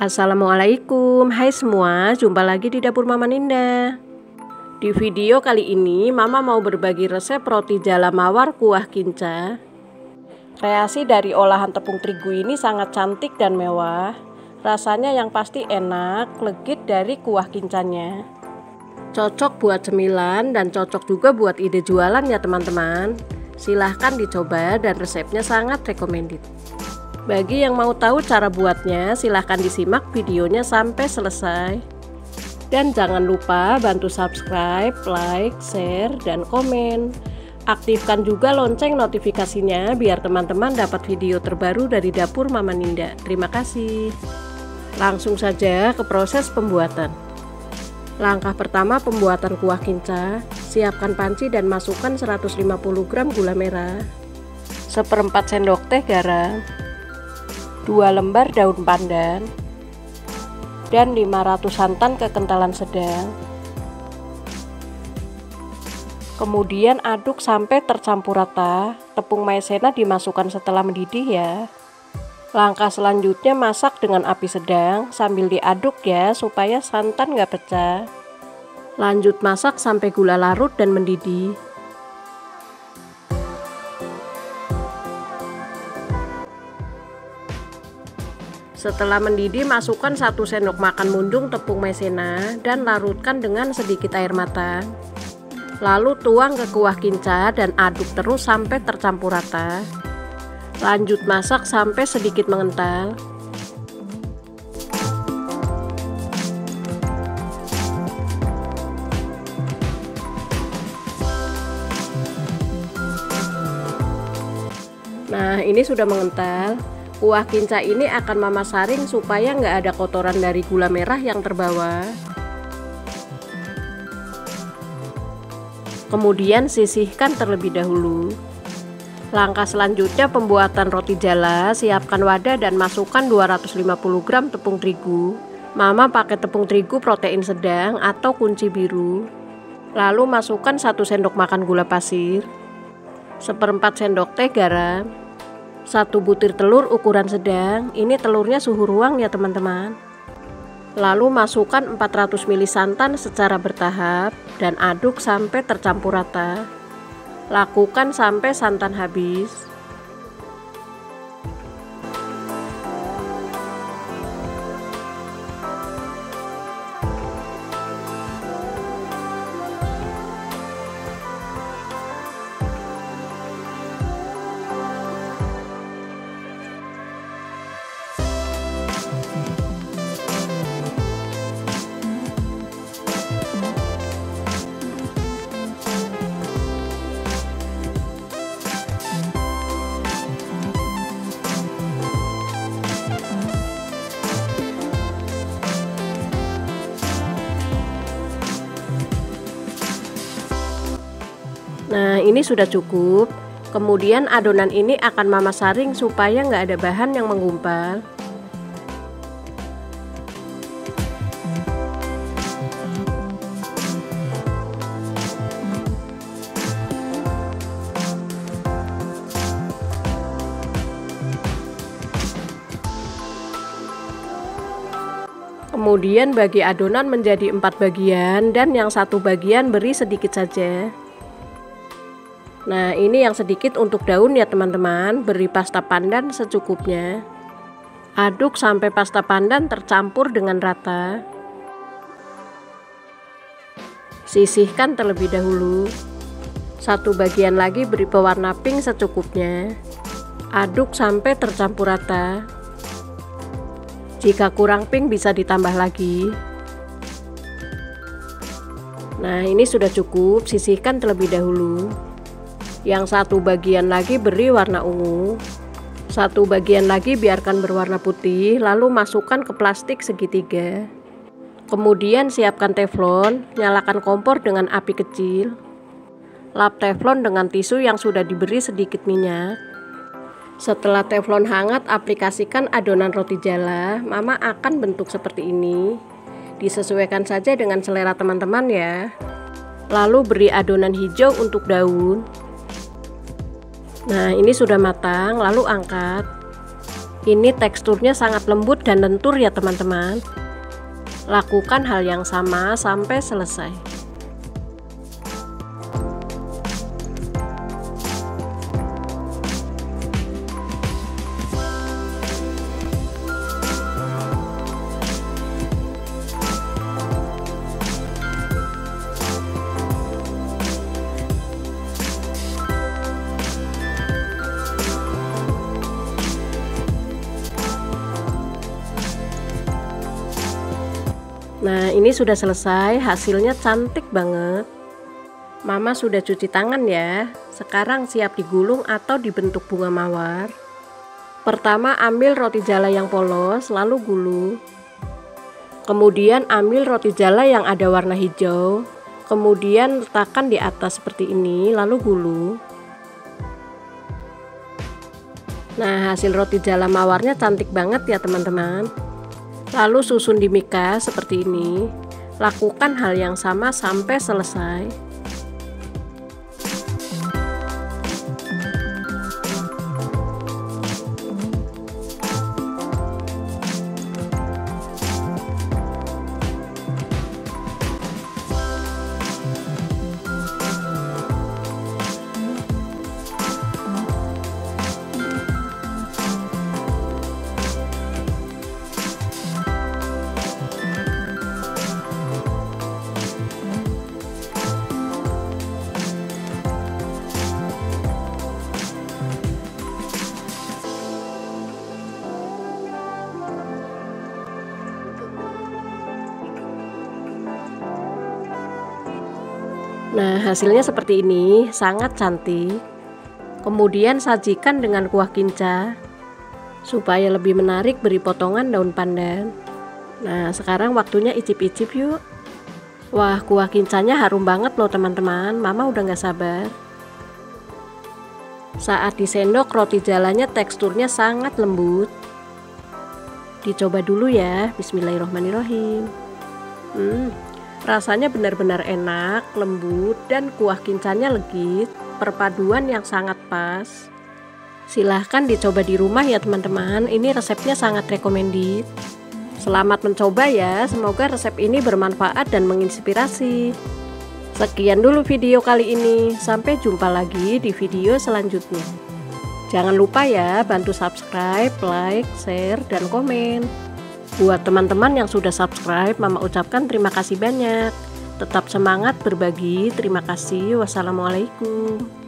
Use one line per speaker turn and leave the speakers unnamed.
Assalamualaikum, hai semua, jumpa lagi di dapur Mama Ninda. Di video kali ini Mama mau berbagi resep roti jala mawar kuah kinca. Kreasi dari olahan tepung terigu ini sangat cantik dan mewah. Rasanya yang pasti enak, legit dari kuah kincanya. Cocok buat cemilan dan cocok juga buat ide jualan ya teman-teman. Silahkan dicoba dan resepnya sangat recommended. Bagi yang mau tahu cara buatnya, silahkan disimak videonya sampai selesai. Dan jangan lupa bantu subscribe, like, share, dan komen. Aktifkan juga lonceng notifikasinya biar teman-teman dapat video terbaru dari dapur Mama Ninda. Terima kasih. Langsung saja ke proses pembuatan. Langkah pertama pembuatan kuah kinca. Siapkan panci dan masukkan 150 gram gula merah, 1/4 sendok teh garam, 2 lembar daun pandan, dan 500 santan kekentalan sedang. Kemudian aduk sampai tercampur rata. Tepung maizena dimasukkan setelah mendidih ya. Langkah selanjutnya masak dengan api sedang sambil diaduk ya supaya santan nggak pecah. Lanjut masak sampai gula larut dan mendidih. Setelah mendidih, masukkan 1 sendok makan mundung tepung maizena dan larutkan dengan sedikit air matang. Lalu tuang ke kuah kinca dan aduk terus sampai tercampur rata. Lanjut masak sampai sedikit mengental. Nah, ini sudah mengental. Kuah kinca ini akan Mama saring supaya nggak ada kotoran dari gula merah yang terbawa. Kemudian sisihkan terlebih dahulu. Langkah selanjutnya pembuatan roti jala. Siapkan wadah dan masukkan 250 gram tepung terigu. Mama pakai tepung terigu protein sedang atau kunci biru. Lalu masukkan 1 sendok makan gula pasir, 1/4 sendok teh garam, 1 butir telur ukuran sedang. Ini telurnya suhu ruang ya teman-teman. Lalu masukkan 400 ml santan secara bertahap dan aduk sampai tercampur rata. Lakukan sampai santan habis. Nah, ini sudah cukup. Kemudian adonan ini akan Mama saring supaya nggak ada bahan yang menggumpal. Kemudian bagi adonan menjadi 4 bagian dan yang 1 bagian beri sedikit saja. Nah, ini yang sedikit untuk daun ya teman-teman. Beri pasta pandan secukupnya. Aduk sampai pasta pandan tercampur dengan rata. Sisihkan terlebih dahulu. 1 bagian lagi beri pewarna pink secukupnya. Aduk sampai tercampur rata. Jika kurang pink bisa ditambah lagi. Nah, ini sudah cukup. Sisihkan terlebih dahulu. Yang 1 bagian lagi beri warna ungu. 1 bagian lagi biarkan berwarna putih, lalu masukkan ke plastik segitiga. Kemudian siapkan teflon, nyalakan kompor dengan api kecil. Lap teflon dengan tisu yang sudah diberi sedikit minyak. Setelah teflon hangat, aplikasikan adonan roti jala. Mama akan bentuk seperti ini. Disesuaikan saja dengan selera teman-teman ya. Lalu beri adonan hijau untuk daun. Nah, ini sudah matang, lalu angkat. Ini teksturnya sangat lembut dan lentur ya teman-teman. Lakukan hal yang sama sampai selesai. Nah, ini sudah selesai, hasilnya cantik banget. Mama sudah cuci tangan ya. Sekarang siap digulung atau dibentuk bunga mawar. Pertama ambil roti jala yang polos, lalu gulung. Kemudian ambil roti jala yang ada warna hijau. Kemudian letakkan di atas seperti ini, lalu gulung. Nah, hasil roti jala mawarnya cantik banget ya teman-teman. Lalu susun di mika seperti ini. Lakukan hal yang sama sampai selesai. Nah, hasilnya seperti ini, sangat cantik. Kemudian sajikan dengan kuah kinca. Supaya lebih menarik, beri potongan daun pandan. Nah, sekarang waktunya icip-icip yuk. Wah, kuah kincanya harum banget loh teman-teman. Mama udah gak sabar. Saat disendok, roti jalanya teksturnya sangat lembut. Dicoba dulu ya. Bismillahirrohmanirrohim. Rasanya benar-benar enak, lembut, dan kuah kincanya legit. Perpaduan yang sangat pas. Silahkan dicoba di rumah ya teman-teman. Ini resepnya sangat recommended. Selamat mencoba ya. Semoga resep ini bermanfaat dan menginspirasi. Sekian dulu video kali ini. Sampai jumpa lagi di video selanjutnya. Jangan lupa ya bantu subscribe, like, share, dan komen. Buat teman-teman yang sudah subscribe, Mama ucapkan terima kasih banyak. Tetap semangat berbagi. Terima kasih. Wassalamualaikum.